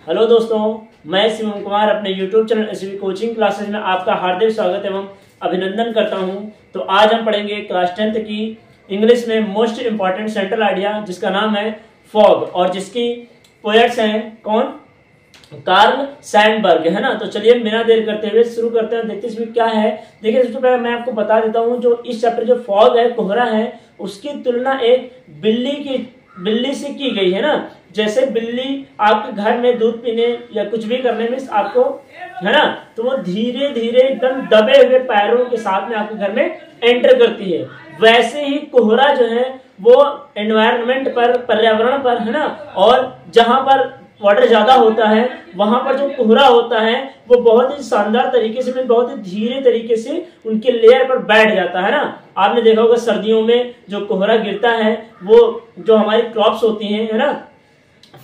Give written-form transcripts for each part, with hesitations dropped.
Hello दोस्तों, मैं शिवम कुमार अपने YouTube channel SB coaching classes में आपका हार्दिक स्वागत एवं अभिनंदन करता हूं। तो आज हम पढ़ेंगे क्लास 10th की इंग्लिश में मोस्ट इंपॉर्टेंट सेंट्रल आइडिया, जिसका नाम है फॉग, और जिसकी पोएट्स हैं कौन? कार्ल सैंडबर्ग, है ना। तो चलिए बिना देर करते हुए शुरू करते हैं, देखते हैं इसमें क्या है। देखिए, सबसे पहले मैं आपको बता देता हूँ, जो इस चैप्टर जो फॉग है, कोहरा है, उसकी तुलना एक बिल्ली से की गई है ना। जैसे बिल्ली आपके घर में दूध पीने या कुछ भी करने में आपको, है ना, तो वो धीरे धीरे एकदम दबे हुए पैरों के साथ में आपके घर में एंटर करती है। वैसे ही कोहरा जो है वो एनवायरनमेंट पर, पर्यावरण पर, है ना, और जहां पर वाटर ज्यादा होता है वहां पर जो कोहरा होता है वो बहुत ही शानदार तरीके से, बहुत ही धीरे तरीके से उनके लेयर पर बैठ जाता है ना। आपने देखा होगा सर्दियों में जो कोहरा गिरता है, वो जो हमारी क्रॉप्स होती हैं, है ना,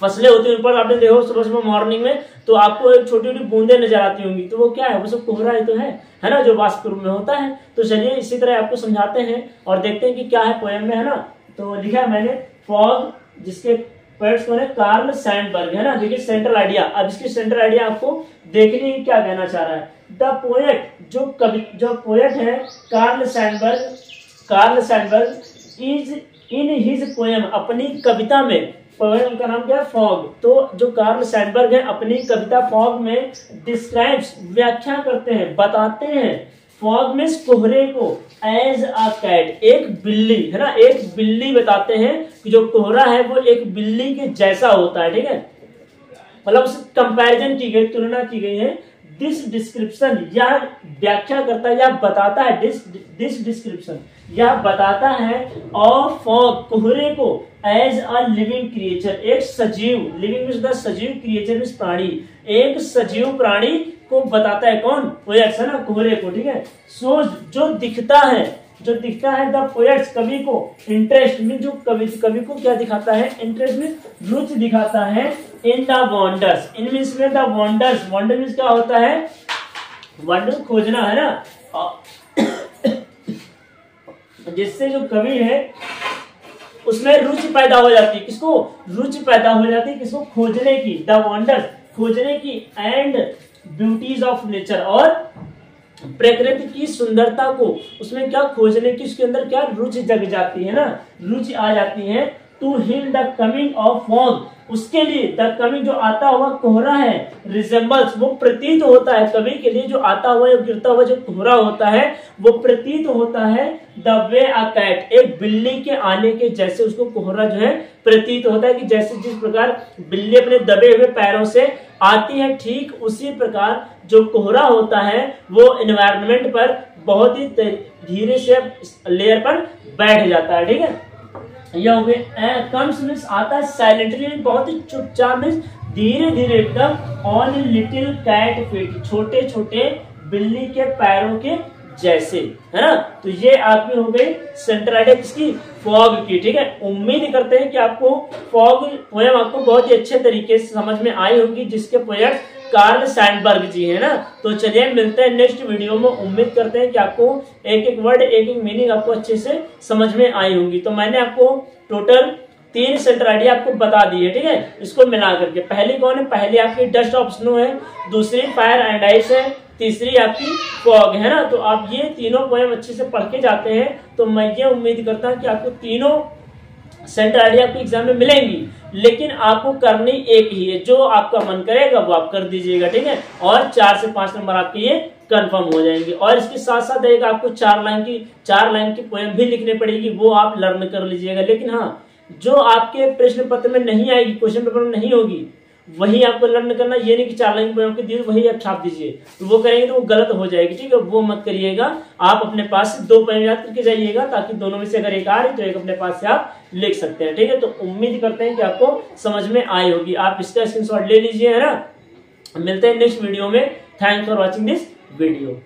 फसलें होती हैं, उन पर आपने देखो सुबह सुबह मॉर्निंग में तो आपको एक छोटी छोटी बूंदे नजर आती होंगी, तो वो क्या है? वो सब कोहरा ही तो है ना, जो वाष्प रूप में होता है। तो चलिए इसी तरह आपको समझाते हैं और देखते हैं कि क्या है पोएम में, है ना। तो लिखा है मैंने फॉग, जिसके पोएट्स कौन है? कार्ल सैंडबर्ग, है ना। देखिए सेंट्रल आइडिया, अब इसकी सेंट्रल आइडिया आपको देखनी है, क्या कहना चाह रहा है। द पोएट, जो पोएट है Karl Sandberg is in his poem, अपनी कविता में, पोएम का नाम क्या है? फॉग। तो जो कार्ल सैंडबर्ग है अपनी कविता फॉग में डिस्क्राइब्स, व्याख्या करते हैं, बताते हैं फॉग में कोहरे को एज अ कैट, एक बिल्ली, है ना, एक बिल्ली बताते हैं कि जो कोहरा है वो एक बिल्ली के जैसा होता है, ठीक है। मतलब उससे कंपैरिजन की गई, तुलना की गई है। दिस डिस्क्रिप्शन, या व्याख्या करता है या बताता है, दिस डिस्क्रिप्शन या बताता है ऑफ फॉग, कोहरे को एज अ लिविंग क्रिएचर, एक सजीव, लिविंग मींस सजीव, क्रिएचर मींस प्राणी, एक सजीव प्राणी को बताता है। कौन? पोएट्स, है ना, कोहरे को, ठीक है। सो जो दिखता है द पोएट्स, कवि को, इंटरेस्ट में, जो कवि को क्या दिखाता है? इंटरेस्ट में रुचि दिखाता है in the wonders, in means में द वंडर्स, वंडर मींस क्या होता है? वंडर खोजना, है ना। जिससे जो कवि है उसमें रुचि पैदा हो जाती है। किसको रुचि पैदा हो जाती है? किसको? खोजने की, द वंडर्स, खोजने की, एंड ब्यूटीज ऑफ नेचर, और प्रकृति की सुंदरता को उसमें क्या खोजने की, उसके अंदर क्या रुचि जग जाती है ना, रुचि आ जाती है। To him the coming of fog, उसके लिए द कमिंग, जो आता हुआ कोहरा है, रिजेंबल्स, वो प्रतीत होता है, कवि के लिए जो आता हुआ या गिरता हुआ जो कोहरा होता है वो प्रतीत होता है द वे अ कैट, एक बिल्ली के आने के जैसे उसको कोहरा जो है प्रतीत होता है, कि जैसे जिस प्रकार बिल्ली अपने दबे हुए पैरों से आती है, ठीक उसी प्रकार जो कोहरा होता है वो एनवायरनमेंट पर बहुत ही धीरे से लेयर पर बैठ जाता है, ठीक है। यह हो गए कम्स मींस आता है साइलेंटली, बहुत ही चुपचाप मींस धीरे धीरे एकदम, ऑन लिटिल कैट फीट, छोटे छोटे बिल्ली के पैरों के जैसे, है ना। तो ये आपकी हो गई सेंट्रल आइडिया किसकी? फॉग की, ठीक है। उम्मीद करते हैं कि आपको फॉग पोएम आपको बहुत ही अच्छे तरीके से समझ में आई होगी, जिसके पोएट कार्ल सैंडबर्ग जी, है ना। तो चलिए मिलते हैं नेक्स्ट वीडियो में। उम्मीद करते हैं कि आपको एक एक वर्ड, एक एक मीनिंग आपको अच्छे से समझ में आई होंगी। तो मैंने आपको टोटल 3 सेंट्रल आइडिया आपको बता दी है, ठीक है, इसको मिला करके। पहली कौन है? पहली आपकी डस्ट ऑफ स्नो है, दूसरी फायर एंड आइस है, तीसरी आपकी फॉग, है ना। तो आप ये तीनों पोएम अच्छे से पढ़ के जाते हैं तो मैं ये उम्मीद करता हूं कि आपको तीनों सेंट्रल आइडिया आपके एग्जाम में मिलेंगी, लेकिन आपको करनी एक ही है, जो आपका मन करेगा वो आप कर दीजिएगा, ठीक है। और 4 से 5 नंबर आपके ये कंफर्म हो जाएंगे। और इसके साथ साथ एक आपको 4 लाइन की पोएम भी लिखनी पड़ेगी, वो आप लर्न कर लीजिएगा। लेकिन हाँ, जो आपके प्रश्न पत्र में नहीं आएगी, क्वेश्चन पेपर में नहीं होगी, वही आपको लर्न करना। ये नहीं कि 4 लाइन पोएम की दी वही आप छाप दीजिए, तो वो करेंगे तो वो गलत हो जाएगी, ठीक है, वो मत करिएगा। आप अपने पास से 2 पोएम याद करके जाइएगा, ताकि दोनों में से अगर एक आ रही तो एक अपने पास से आप लिख सकते हैं, ठीक है। तो उम्मीद करते हैं कि आपको समझ में आई होगी। आप इसका स्क्रीनशॉट ले लीजिए, है ना। मिलते हैं नेक्स्ट वीडियो में। Thanks for watching this video.